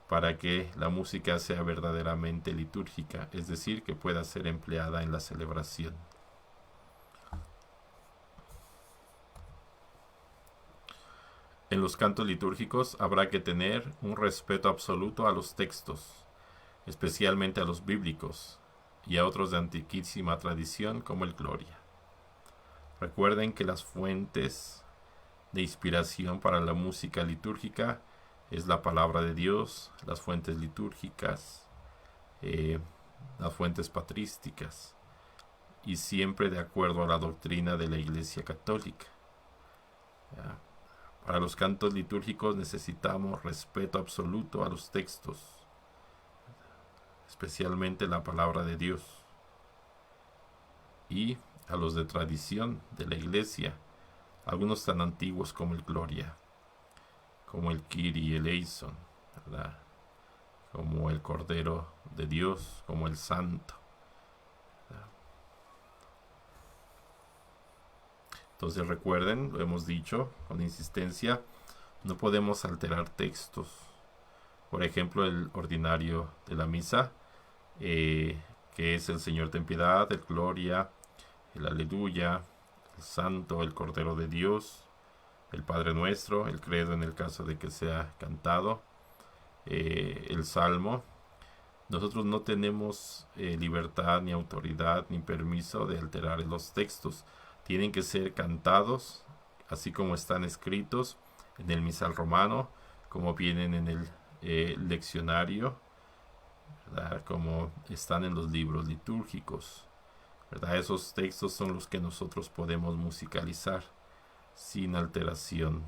para que la música sea verdaderamente litúrgica, es decir, que pueda ser empleada en la celebración. En los cantos litúrgicos habrá que tener un respeto absoluto a los textos, especialmente a los bíblicos y a otros de antiquísima tradición como el Gloria. Recuerden que las fuentes de inspiración para la música litúrgica es la palabra de Dios, las fuentes litúrgicas, las fuentes patrísticas, y siempre de acuerdo a la doctrina de la Iglesia Católica. ¿Ya? Para los cantos litúrgicos necesitamos respeto absoluto a los textos, especialmente la palabra de Dios, y a los de tradición de la Iglesia, algunos tan antiguos como el Gloria, como el Kyrie eleison, ¿verdad? Como el Cordero de Dios, como el Santo, ¿verdad? Entonces recuerden, lo hemos dicho con insistencia, no podemos alterar textos. Por ejemplo, el ordinario de la misa, que es el Señor ten piedad, el Gloria, el Aleluya, el Santo, el Cordero de Dios, el Padre Nuestro, el Credo en el caso de que sea cantado, el Salmo. Nosotros no tenemos libertad, ni autoridad, ni permiso de alterar los textos. Tienen que ser cantados, así como están escritos en el misal romano, como vienen en el leccionario, ¿verdad? Como están en los libros litúrgicos, ¿verdad? Esos textos son los que nosotros podemos musicalizar sin alteración.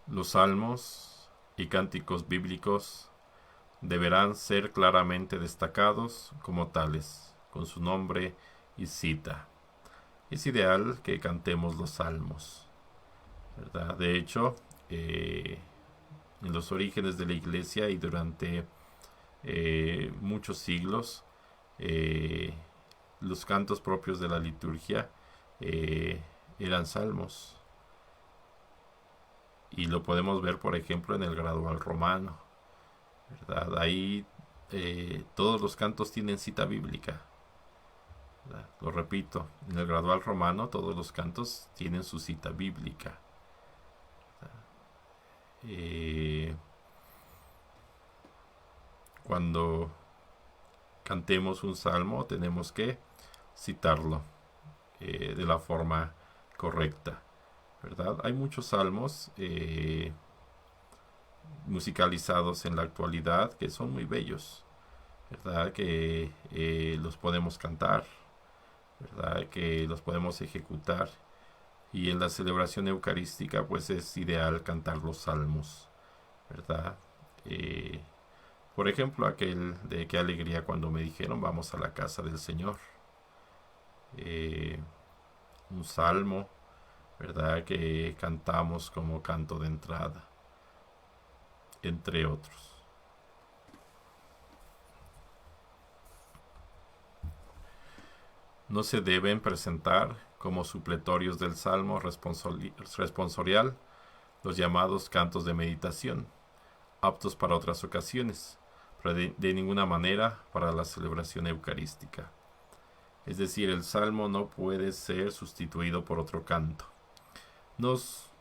Los salmos y cánticos bíblicos deberán ser claramente destacados como tales, con su nombre y cita. Es ideal que cantemos los salmos, ¿verdad? De hecho, en los orígenes de la iglesia y durante muchos siglos, los cantos propios de la liturgia eran salmos. Y lo podemos ver, por ejemplo, en el gradual romano, ¿verdad? Ahí todos los cantos tienen cita bíblica, ¿verdad? Lo repito, en el gradual romano todos los cantos tienen su cita bíblica. Cuando cantemos un salmo tenemos que citarlo de la forma correcta, ¿verdad? Hay muchos salmos musicalizados en la actualidad que son muy bellos, ¿verdad? Que los podemos cantar, ¿verdad? Que los podemos ejecutar, y en la celebración eucarística pues es ideal cantar los salmos, ¿verdad? Por ejemplo, aquel de qué alegría cuando me dijeron vamos a la casa del Señor, un salmo, ¿verdad? Que cantamos como canto de entrada, entre otros. No se deben presentar como supletorios del salmo responsorial los llamados cantos de meditación, aptos para otras ocasiones, pero de ninguna manera para la celebración eucarística. Es decir, el salmo no puede ser sustituido por otro canto. Nos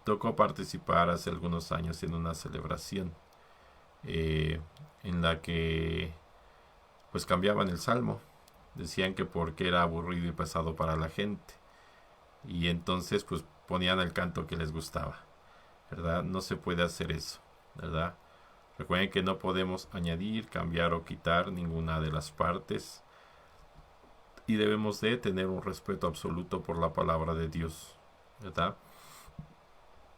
tocó participar hace algunos años en una celebración en la que pues cambiaban el salmo. Decían que porque era aburrido y pesado para la gente, y entonces pues ponían el canto que les gustaba, ¿verdad? No se puede hacer eso, ¿verdad? Recuerden que no podemos añadir, cambiar o quitar ninguna de las partes y debemos de tener un respeto absoluto por la palabra de Dios, ¿verdad?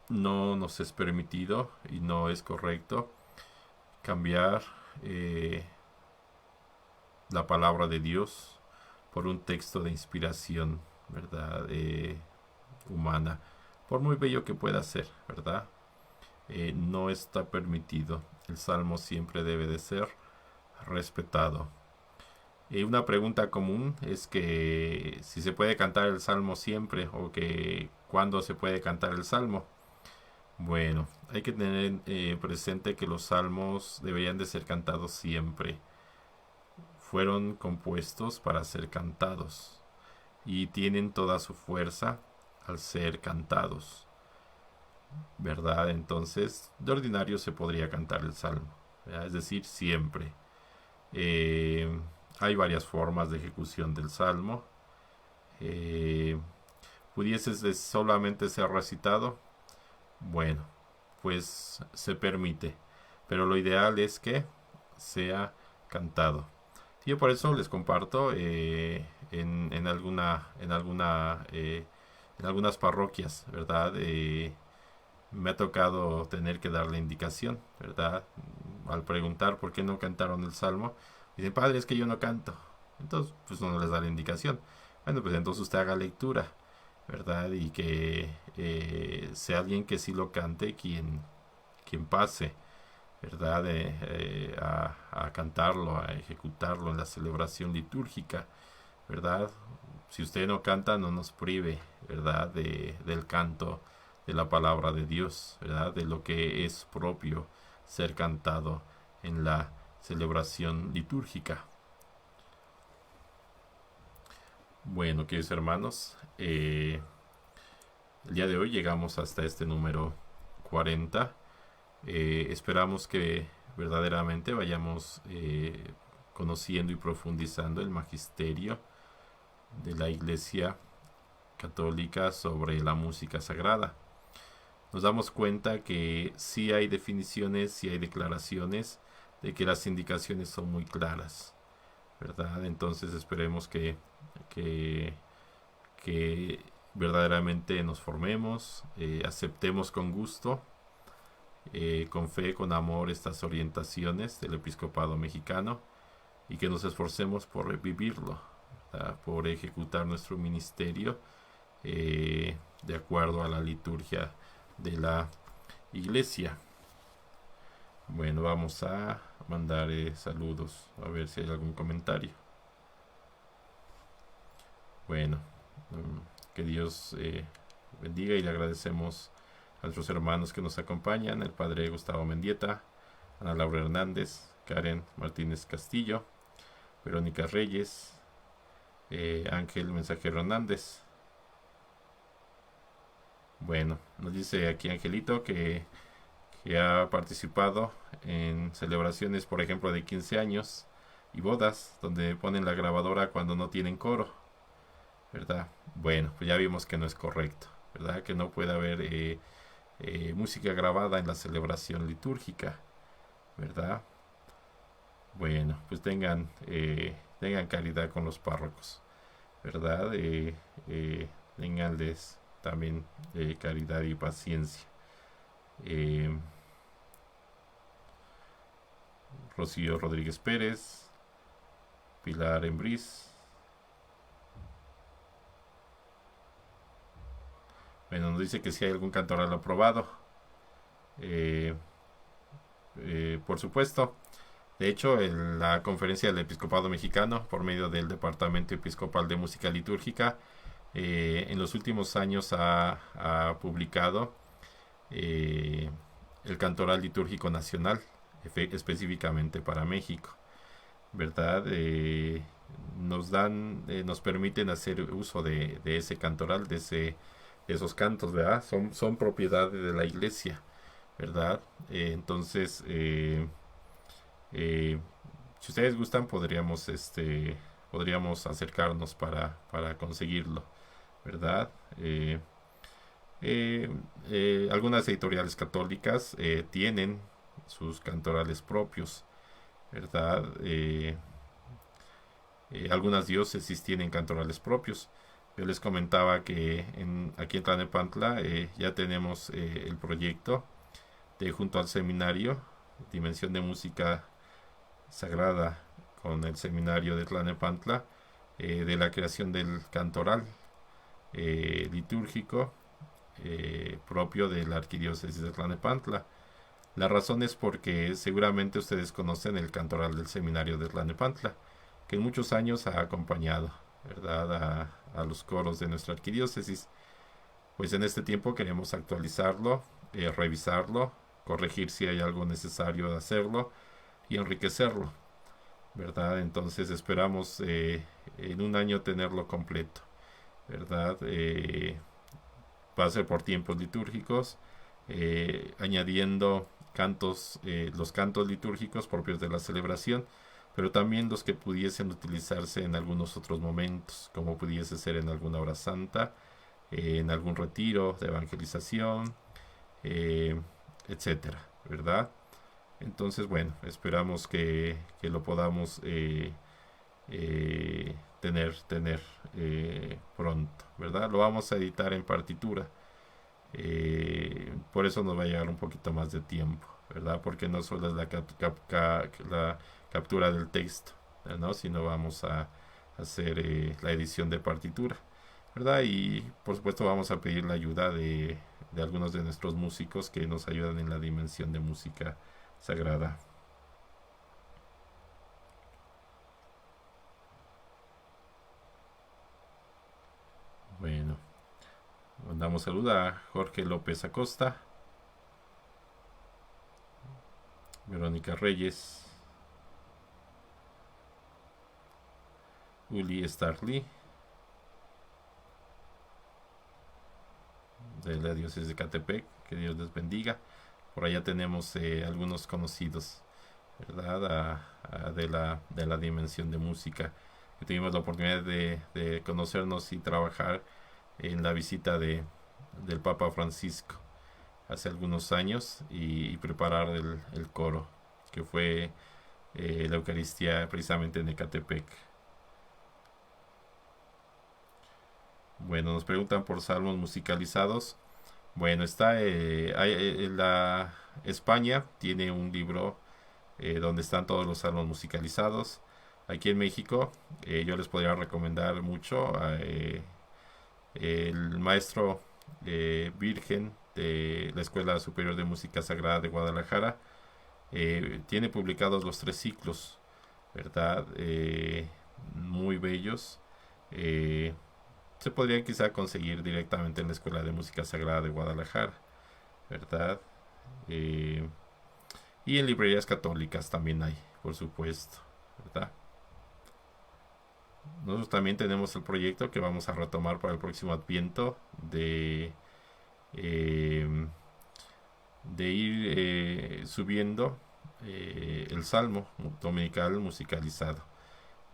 No nos es permitido y no es correcto cambiar la palabra de Dios por un texto de inspiración, ¿verdad? Humana, por muy bello que pueda ser, ¿verdad? No está permitido. El salmo siempre debe de ser respetado. Una pregunta común es que si se puede cantar el salmo siempre o que cuándo se puede cantar el salmo. Bueno, hay que tener presente que los salmos deberían de ser cantados siempre. Fueron compuestos para ser cantados y tienen toda su fuerza al ser cantados, ¿verdad? Entonces, de ordinario se podría cantar el salmo, ¿verdad? Es decir, siempre. Eh, Hay varias formas de ejecución del salmo. Eh, ¿Pudiese solamente ser recitado? Bueno, pues se permite, pero lo ideal es que sea cantado. Yo por eso les comparto en algunas parroquias, ¿verdad? Me ha tocado tener que darle indicación, ¿verdad? Al preguntar por qué no cantaron el salmo, dicen, padre, es que yo no canto. Entonces, pues no les da la indicación. Bueno, pues entonces usted haga lectura, ¿verdad? Y que sea alguien que sí lo cante quien pase, ¿verdad? A cantarlo, a ejecutarlo en la celebración litúrgica, ¿verdad? Si usted no canta, no nos prive, ¿verdad? Del canto de la palabra de Dios, ¿verdad? De lo que es propio ser cantado en la celebración litúrgica. Bueno, queridos hermanos, el día de hoy llegamos hasta este número 40. Esperamos que verdaderamente vayamos conociendo y profundizando el magisterio de la Iglesia Católica sobre la música sagrada. Nos damos cuenta que sí hay definiciones, sí hay declaraciones, de que las indicaciones son muy claras, ¿verdad? Entonces esperemos que, que verdaderamente nos formemos, aceptemos con gusto, con fe, con amor estas orientaciones del episcopado mexicano y que nos esforcemos por vivirlo, ¿verdad? Por ejecutar nuestro ministerio de acuerdo a la liturgia de la iglesia. Bueno, vamos a mandar saludos, a ver si hay algún comentario. Bueno, que Dios bendiga y le agradecemos a nuestros hermanos que nos acompañan, el padre Gustavo Mendieta, Ana Laura Hernández, Karen Martínez Castillo, Verónica Reyes, Ángel Mensajero Hernández. Bueno, nos dice aquí Angelito que ha participado en celebraciones, por ejemplo, de 15 años y bodas, donde ponen la grabadora cuando no tienen coro, ¿verdad? Bueno, pues ya vimos que no es correcto, ¿verdad? Que no puede haber música grabada en la celebración litúrgica, ¿verdad? Bueno, pues tengan caridad con los párrocos, ¿verdad? Tenganles también caridad y paciencia. Rocío Rodríguez Pérez, Pilar Embriz. Bueno, nos dice que si hay algún cantoral aprobado. Por supuesto. De hecho, en la conferencia del Episcopado Mexicano, por medio del Departamento Episcopal de Música Litúrgica, en los últimos años ha publicado el Cantoral Litúrgico Nacional, específicamente para México, ¿verdad? Nos permiten hacer uso de ese cantoral, de esos cantos, ¿verdad? Son propiedad de la Iglesia, ¿verdad? Entonces, si ustedes gustan, podríamos acercarnos para conseguirlo, ¿verdad? Algunas editoriales católicas tienen sus cantorales propios, ¿verdad? Algunas diócesis tienen cantorales propios. Yo les comentaba que aquí en Tlalnepantla ya tenemos el proyecto de junto al seminario Dimensión de Música Sagrada con el seminario de Tlalnepantla, de la creación del cantoral litúrgico propio de la arquidiócesis de Tlalnepantla. La razón es porque seguramente ustedes conocen el cantoral del seminario de Tlalnepantla, que en muchos años ha acompañado, ¿verdad?, a los coros de nuestra arquidiócesis. Pues en este tiempo queremos actualizarlo, revisarlo, corregir si hay algo necesario de hacerlo y enriquecerlo, ¿verdad? Entonces esperamos en un año tenerlo completo, ¿verdad? Va a ser por tiempos litúrgicos, añadiendo cantos, los cantos litúrgicos propios de la celebración, pero también los que pudiesen utilizarse en algunos otros momentos, como pudiese ser en alguna hora santa, en algún retiro de evangelización, eh, etcétera, ¿verdad? Entonces, bueno, esperamos que lo podamos tener pronto, ¿verdad? Lo vamos a editar en partitura. Por eso nos va a llevar un poquito más de tiempo, ¿verdad? Porque no solo es la captura del texto, ¿no? Sino vamos a hacer la edición de partitura, ¿verdad? Y por supuesto vamos a pedir la ayuda de algunos de nuestros músicos que nos ayudan en la dimensión de música sagrada. Bueno, mandamos salud a Jorge López Acosta, Verónica Reyes, Uli Starley, de la diócesis de Catepec, que Dios les bendiga. Por allá tenemos algunos conocidos, ¿verdad? De la dimensión de música. Que tuvimos la oportunidad de conocernos y trabajar en la visita del Papa Francisco hace algunos años y preparar el coro, que fue la Eucaristía precisamente en Ecatepec. Bueno, nos preguntan por salmos musicalizados. Bueno, la España tiene un libro donde están todos los salmos musicalizados. Aquí en México yo les podría recomendar mucho el maestro Virgen de la Escuela Superior de Música Sagrada de Guadalajara. Tiene publicados los 3 ciclos, ¿verdad? Muy bellos. Eh, Se podrían quizá conseguir directamente en la Escuela de Música Sagrada de Guadalajara, ¿verdad? Eh, y en librerías católicas también hay, por supuesto, ¿verdad? Nosotros también tenemos el proyecto que vamos a retomar para el próximo Adviento eh, de ir subiendo el Salmo dominical musicalizado,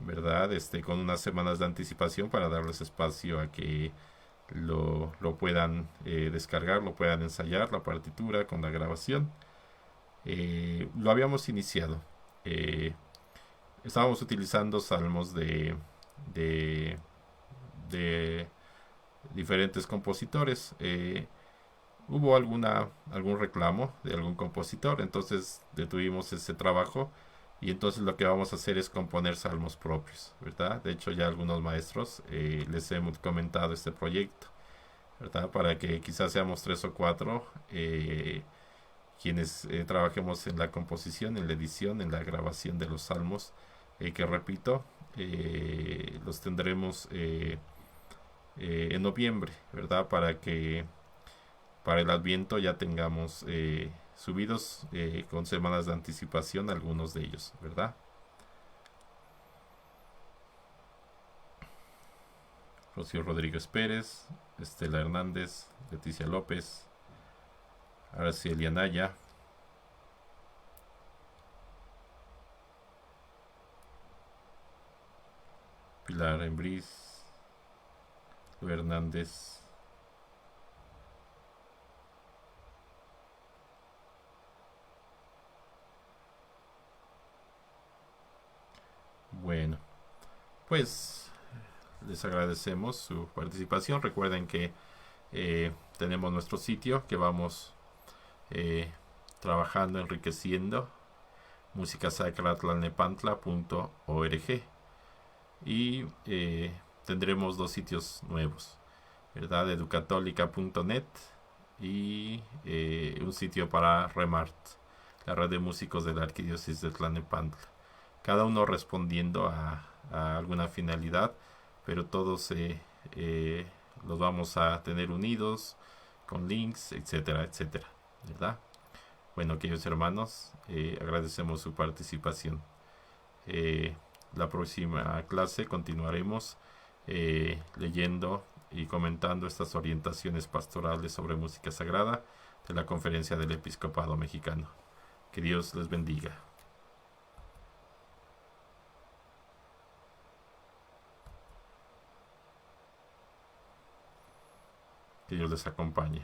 ¿verdad? Con unas semanas de anticipación para darles espacio a que lo puedan descargar, lo puedan ensayar, la partitura con la grabación. Lo habíamos iniciado. Eh, Estábamos utilizando salmos de, de diferentes compositores. Hubo algún reclamo de algún compositor, entonces detuvimos ese trabajo y entonces lo que vamos a hacer es componer salmos propios, ¿verdad? De hecho ya algunos maestros les hemos comentado este proyecto, ¿verdad? Para que quizás seamos 3 o 4 quienes trabajemos en la composición, en la edición, en la grabación de los salmos, que repito, los tendremos en noviembre, ¿verdad? Para que para el Adviento ya tengamos subidos con semanas de anticipación algunos de ellos, ¿verdad? Rocío Rodríguez Pérez, Estela Hernández, Leticia López, Araceli Anaya, Pilar Embriz, Lu Hernández, bueno, Pues les agradecemos su participación. Recuerden que tenemos nuestro sitio que vamos eh, trabajando, enriqueciendo, musicasacratlalnepantla.org, y tendremos dos sitios nuevos, ¿verdad? Educatólica.net y un sitio para Remart, la red de músicos de la Arquidiócesis de Tlalnepantla, cada uno respondiendo a alguna finalidad, pero todos los vamos a tener unidos con links, etcétera, etcétera, ¿verdad? Bueno, queridos hermanos, agradecemos su participación. Eh, la próxima clase continuaremos leyendo y comentando estas orientaciones pastorales sobre música sagrada de la Conferencia del Episcopado Mexicano. Que Dios les bendiga. Que Dios les acompañe.